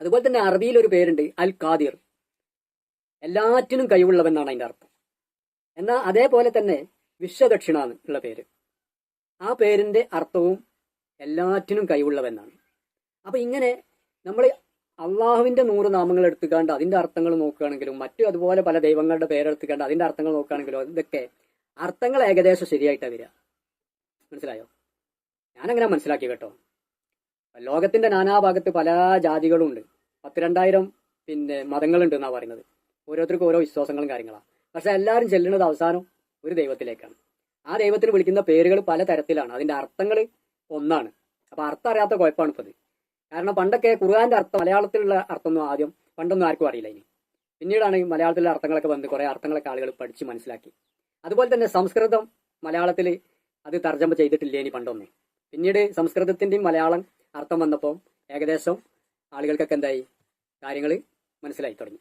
അതുപോലെ തന്നെ അറബിയിൽ ഒരു പേരുണ്ട് അൽ ഖാദിർ, എല്ലാറ്റിനും കഴിവുള്ളവെന്നാണ് അതിന്റെ അർത്ഥം. എന്നാൽ അതേപോലെ തന്നെ വിശ്വദക്ഷിണ എന്നുള്ള പേര്, ആ പേരിന്റെ അർത്ഥവും എല്ലാറ്റിനും കഴിവുള്ളവെന്നാണ്. അപ്പൊ ഇങ്ങനെ നമ്മൾ അള്ളാഹുവിന്റെ 100 നാമങ്ങൾ എടുത്തുകാണ്ട് അതിന്റെ അർത്ഥങ്ങൾ നോക്കുകയാണെങ്കിലും മറ്റു അതുപോലെ പല ദൈവങ്ങളുടെ പേരെടുത്തുകാണ്ട് അതിന്റെ അർത്ഥങ്ങൾ നോക്കുകയാണെങ്കിലോ ഇതൊക്കെ അർത്ഥങ്ങൾ ഏകദേശം ശരിയായിട്ടാണ് വരിക. മനസ്സിലായോ? ഞാനങ്ങനെ മനസ്സിലാക്കി കേട്ടോ. ലോകത്തിന്റെ നാനാഭാഗത്ത് പല ജാതികളും ഉണ്ട്, 10,000 മതങ്ങളുണ്ട് എന്നാ പറയുന്നത്. ഓരോരുത്തർക്കും ഓരോ വിശ്വാസങ്ങളും കാര്യങ്ങളാണ്. പക്ഷെ എല്ലാവരും ചെല്ലുന്നത് അവസാനം ഒരു ദൈവത്തിലേക്കാണ്. ആ ദൈവത്തിന് വിളിക്കുന്ന പേരുകൾ പല തരത്തിലാണ്, അതിന്റെ അർത്ഥങ്ങൾ ഒന്നാണ്. അപ്പൊ അർത്ഥം അറിയാത്ത കുഴപ്പമാണ് ഇപ്പത്. കാരണം പണ്ടൊക്കെ ഖുർആന്റെ അർത്ഥം, മലയാളത്തിലുള്ള അർത്ഥമൊന്നും പണ്ടൊന്നും ആർക്കും അറിയില്ല. ഇനി പിന്നീടാണ് മലയാളത്തിലെ അർത്ഥങ്ങളൊക്കെ വന്ന് കുറെ അർത്ഥങ്ങളൊക്കെ ആളുകൾ പഠിച്ച് മനസ്സിലാക്കി. അതുപോലെ തന്നെ സംസ്കൃതം മലയാളത്തിൽ അത് തർജ്ജമ ചെയ്തിട്ടില്ലേ ഇനി പണ്ടൊന്നും. പിന്നീട് സംസ്കൃതത്തിന്റെയും മലയാളം അർത്ഥം വന്നപ്പോൾ ഏകദേശം ആളുകൾക്കൊക്കെ എന്തായി, കാര്യങ്ങൾ മനസ്സിലായി തുടങ്ങി.